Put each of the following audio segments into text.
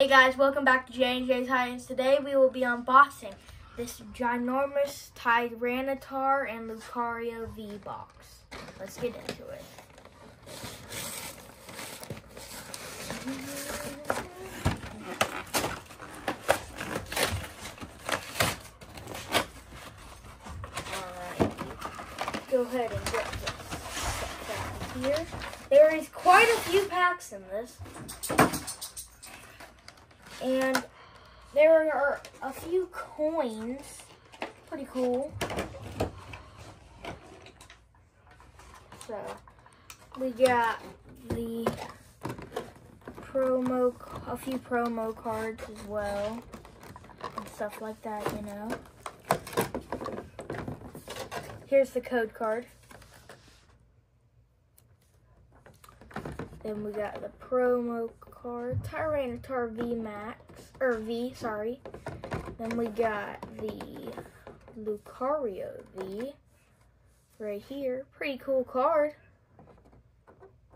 Hey guys, welcome back to J&J's Titans. Today we will be unboxing this ginormous Tyranitar and Lucario V box. Let's get into it. Alright, go ahead and get this set down here. There is quite a few packs in this. And there are a few coins. Pretty cool. So, we got a few promo cards as well. And stuff like that, you know. Here's the code card. Then we got the promo card, Tyranitar V Max, or V, sorry. Then we got the Lucario V right here. Pretty cool card.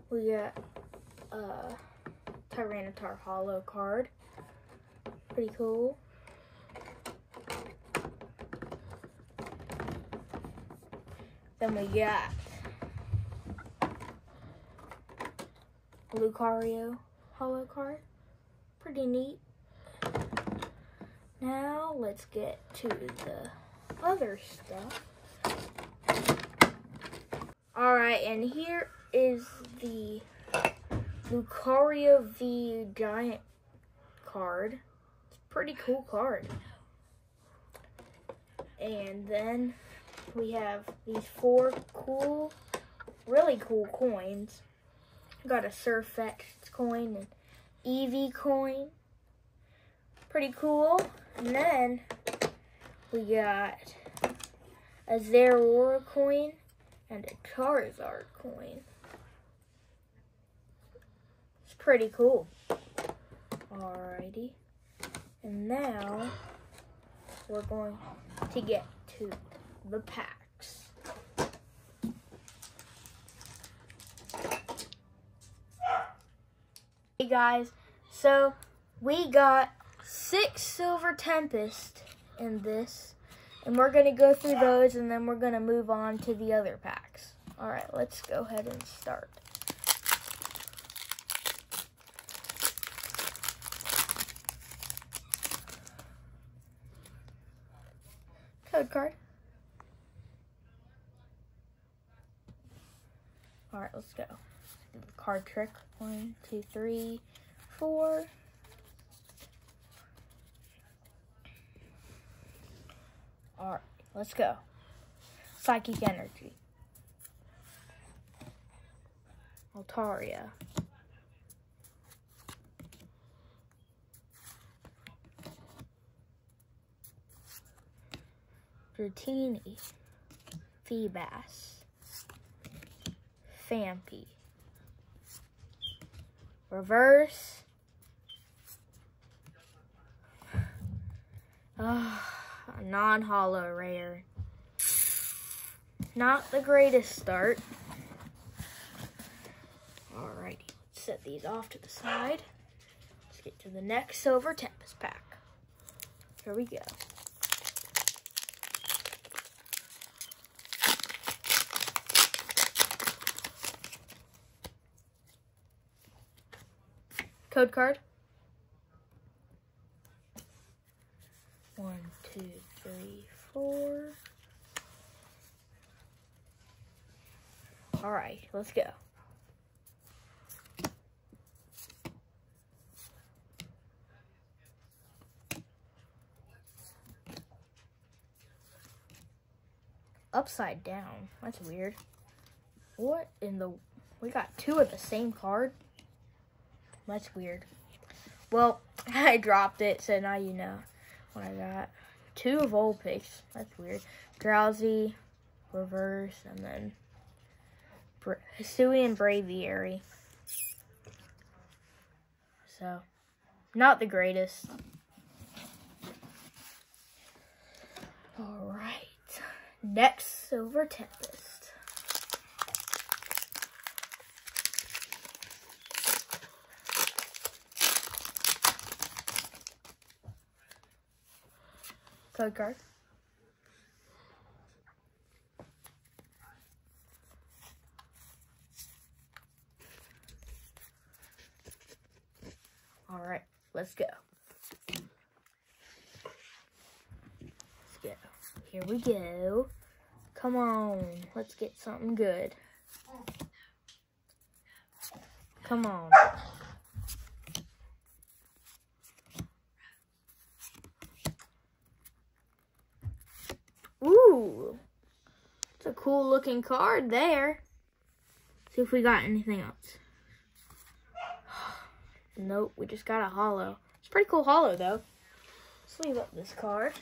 We got Tyranitar Holo card. Pretty cool. Then we got Lucario Holo card. Pretty neat. Now let's get to the other stuff. Alright, and here is the Lucario V Giant card. It's a pretty cool card. And then we have these 4 cool, really cool coins. Got a Surfetch coin and Eevee coin. Pretty cool. And then we got a Zeraora coin and a Charizard coin. It's pretty cool. Alrighty. And now we're going to get to the packs. Hey guys, so we got 6 Silver Tempest in this, and we're going to go through those, and then we're going to move on to the other packs. Alright, let's go ahead and start. Code card. Alright, let's go. Do the card trick. 1, 2, 3, 4. Alright, let's go. Psychic Energy. Altaria. Dratini. Feebas. Phanpy. Reverse. Non-holo rare. Not the greatest start. Alrighty, let's set these off to the side. Let's get to the next Silver Tempest pack. Here we go. Code card. 1, 2, 3, 4. All right, let's go. Upside down. That's weird. What in the... We got 2 of the same card? That's weird. Well, I dropped it, so now you know what I got. 2 Vulpix. That's weird. Drowsy, Reverse, and then Hisuian Braviary. So, not the greatest. Alright. Next, Silver Tempest. Code card. All right, let's go. Let's go. Here we go. Come on, let's get something good. Come on. Ooh, it's a cool looking card there. See if we got anything else. Nope, we just got a holo. It's a pretty cool holo though. Let's leave up this card.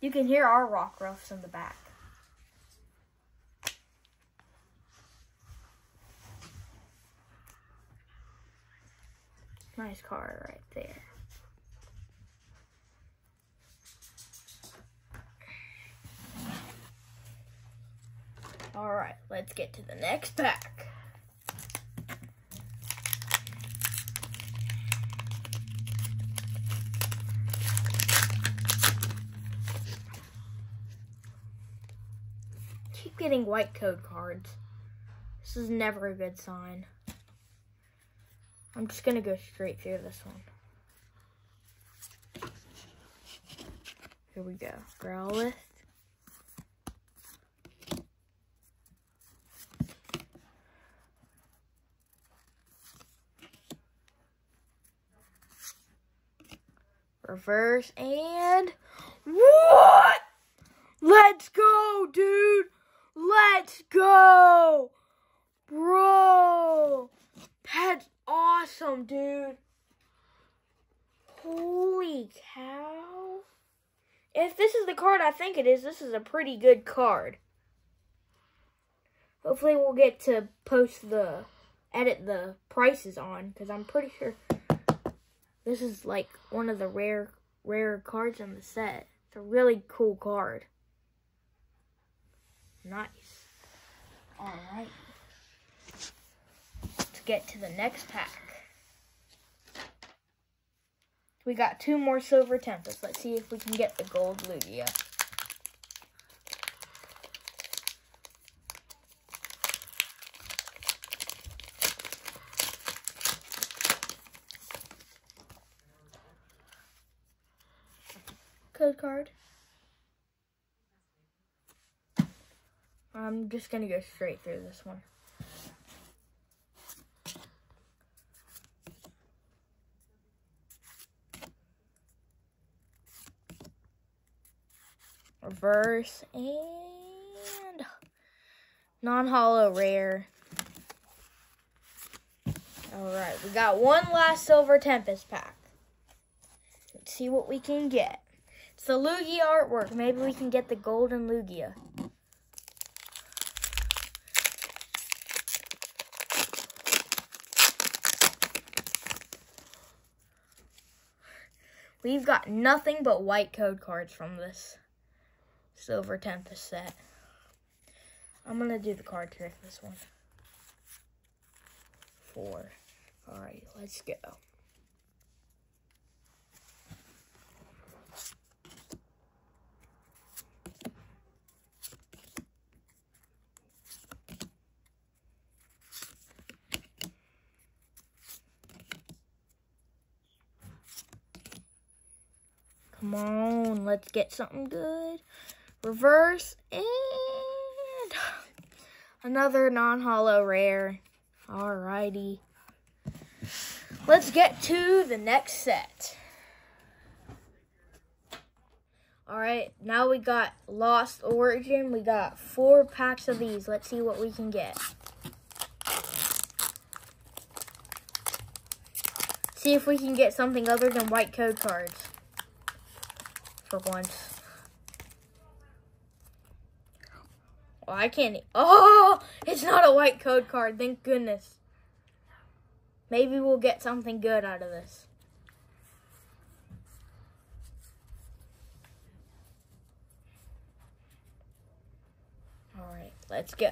You can hear our Rockruffs in the back. Nice card right there. All right, let's get to the next pack. Keep getting white code cards. This is never a good sign. I'm just gonna go straight through this one. Here we go. Growlithe. Reverse and what? Let's go, dude. Let's go. Bro. That's awesome, dude. Holy cow. If this is the card I think it is, this is a pretty good card. Hopefully we'll get to edit the prices on, because I'm pretty sure this is like one of the rare cards in the set. It's a really cool card. Nice. Alright. Let's get to the next pack. We got 2 more Silver Tempest. Let's see if we can get the gold Lugia. Code card. I'm just gonna go straight through this one. Reverse and non-holo rare. Alright, we got one last Silver Tempest pack. Let's see what we can get. It's the Lugia artwork. Maybe we can get the golden Lugia. We've got nothing but white code cards from this Silver Tempest set. I'm going to do the card trick this one. 4. Alright, let's go. Come on, let's get something good. Reverse and another non-holo rare. Alrighty. Let's get to the next set. Alright, now we got Lost Origin. We got 4 packs of these. Let's see what we can get. See if we can get something other than white code cards. For once. Oh, I can't. Oh, it's not a white code card. Thank goodness. Maybe we'll get something good out of this. All right, let's go.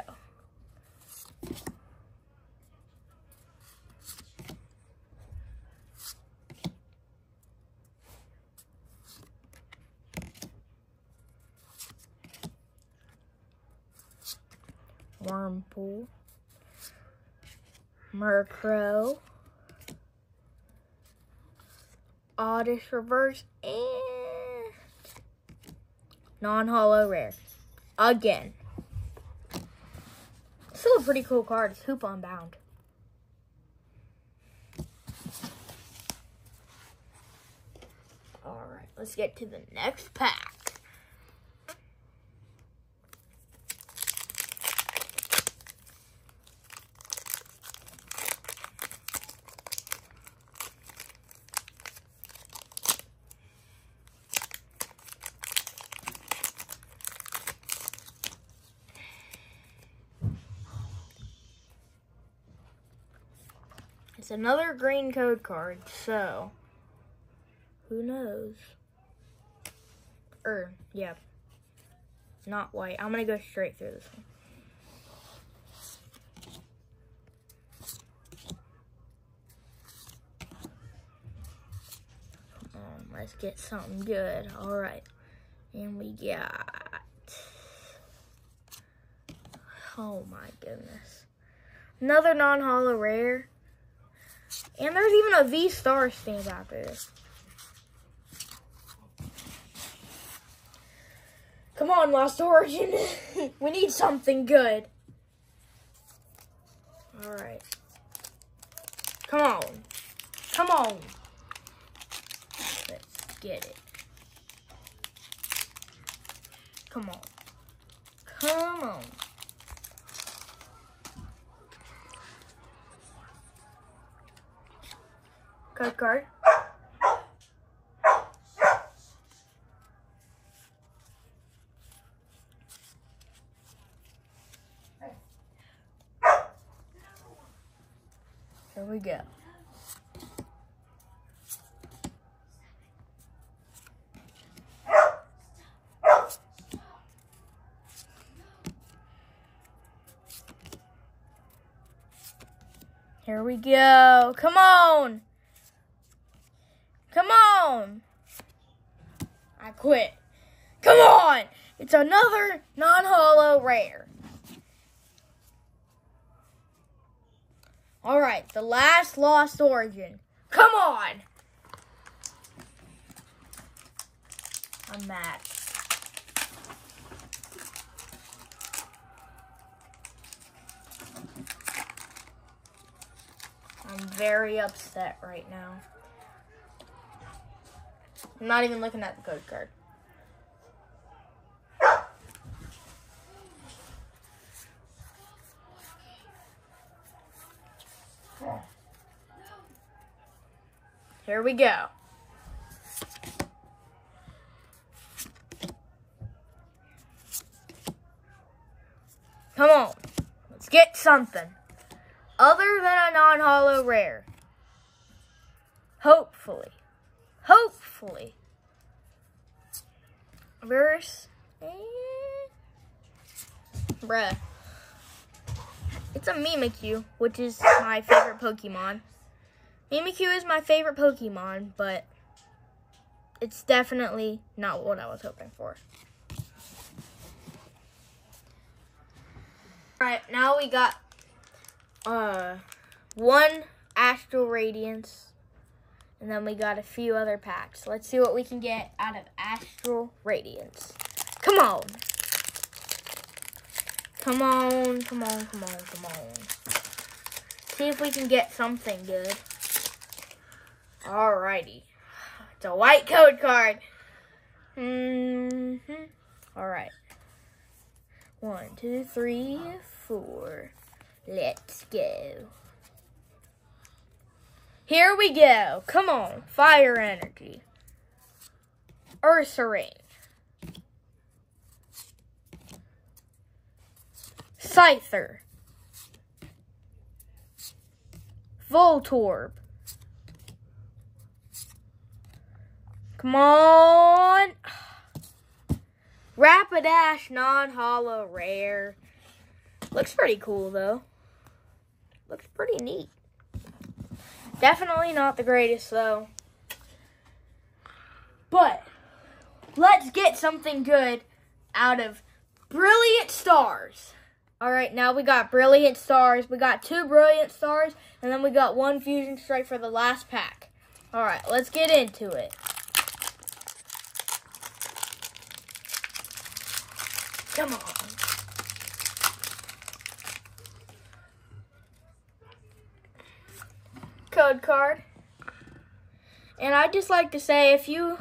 Wurmple, Murkrow, Oddish Reverse, and non-holo rare. Again. Still a pretty cool card. It's Hoop Unbound. Alright, let's get to the next pack. It's another green code card, so who knows? Yeah. Not white. I'm gonna go straight through this one. Come on, let's get something good. Alright. And we got, oh my goodness, another non-holo rare. And there's even a V-Star stamp out there. Come on, Lost Origin. We need something good. Alright. Come on. Come on. Let's get it. Come on. Come on. Code card. Here we go. Here we go. Come on. Come on. I quit. Come on. It's another non-holo rare. All right, the last Lost Origin. Come on. I'm mad. I'm very upset right now. I'm not even looking at the code card. Here we go. Come on. Let's get something other than a non-holo rare. Hopefully. Hopefully. Verse. Bruh. It's a Mimikyu, which is my favorite Pokemon. Mimikyu is my favorite Pokemon, but it's definitely not what I was hoping for. Alright, now we got one Astral Radiance, and then we got a few other packs. Let's see what we can get out of Astral Radiance. Come on. Come on, come on, come on, come on. See if we can get something good. Alrighty. It's a white code card. Alright. 1, 2, 3, 4. Let's go. Here we go. Come on. Fire Energy. Ursaring. Scyther. Voltorb. Come on. Rapidash non-holo rare. Looks pretty cool though. Looks pretty neat. Definitely not the greatest though. But let's get something good out of Brilliant Stars. All right, now we got Brilliant Stars. We got 2 Brilliant Stars, and then we got 1 Fusion Strike for the last pack. All right, let's get into it. Come on. Code card. And I'd just like to say, if you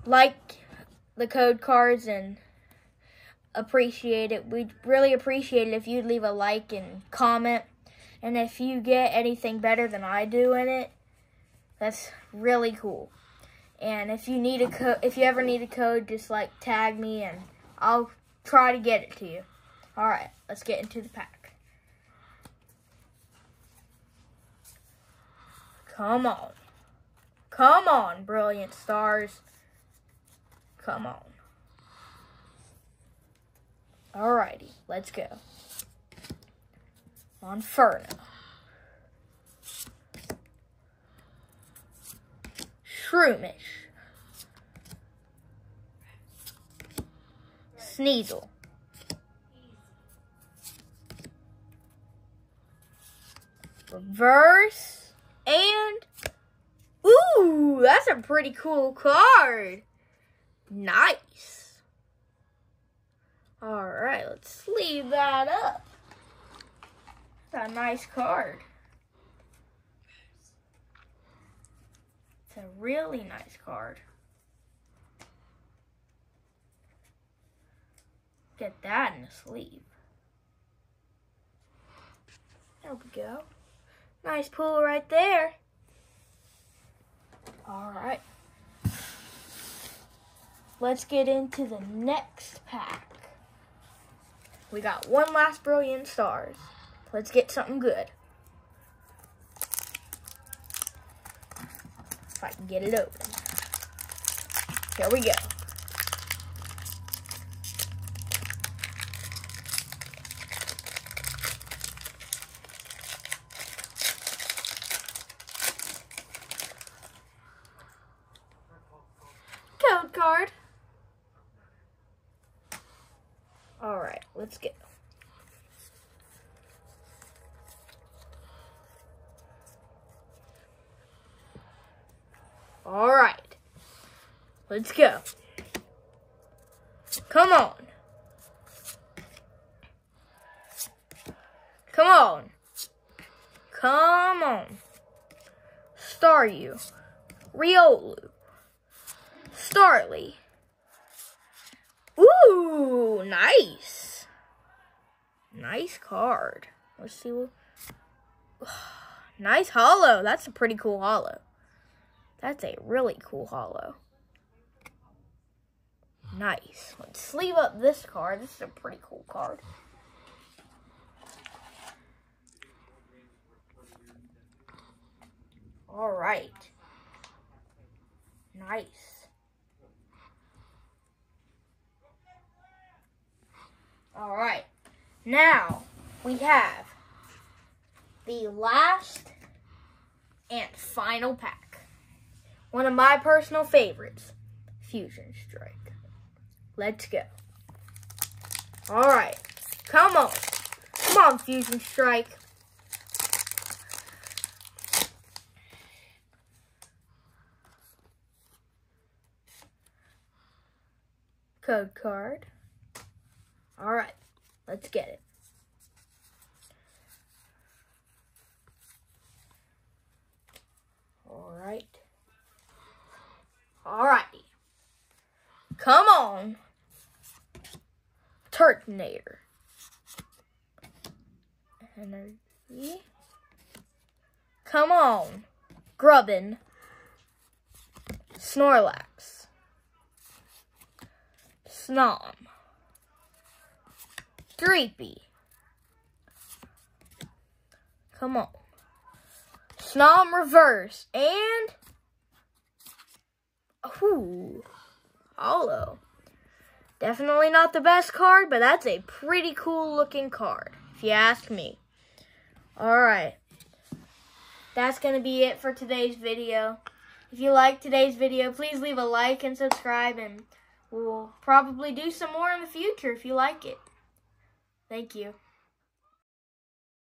like the code cards and appreciate it, we'd really appreciate it if you'd leave a like and comment. And if you get anything better than I do in it, that's really cool. And if you need if you ever need a code, just like tag me and I'll try to get it to you. All right, let's get into the pack. Come on. Come on, Brilliant Stars. Come on. Alrighty, let's go. Monferno. Shroomish. Sneasel. Reverse. And, ooh, that's a pretty cool card. Nice. All right, let's sleeve that up. That's a nice card. It's a really nice card. Get that in the sleeve. There we go. Nice pull right there. All right. Let's get into the next pack. We got 1 last Brilliant Stars. Let's get something good. If I can get it open. Here we go. Code card. All right, let's go. All right, let's go. Come on. Come on. Come on. Staryu. Riolu. Starly. Ooh, nice. Nice card. Let's see what... Nice holo. That's a pretty cool holo. That's a really cool holo. Nice. Let's sleeve up this card. This is a pretty cool card. All right. Nice. All right. Now we have the last and final pack. One of my personal favorites, Fusion Strike. Let's go. All right. Come on. Come on, Fusion Strike. Code card. All right. Let's get it. All right. Alrighty. Come on. Turtonator. Energy. Come on. Grubbin. Snorlax. Snom. Dreepy. Come on. Snom reverse. And... ooh. Holo. Definitely not the best card, but that's a pretty cool looking card, if you ask me. Alright. That's going to be it for today's video. If you liked today's video, please leave a like and subscribe, and we'll probably do some more in the future if you like it. Thank Thank you.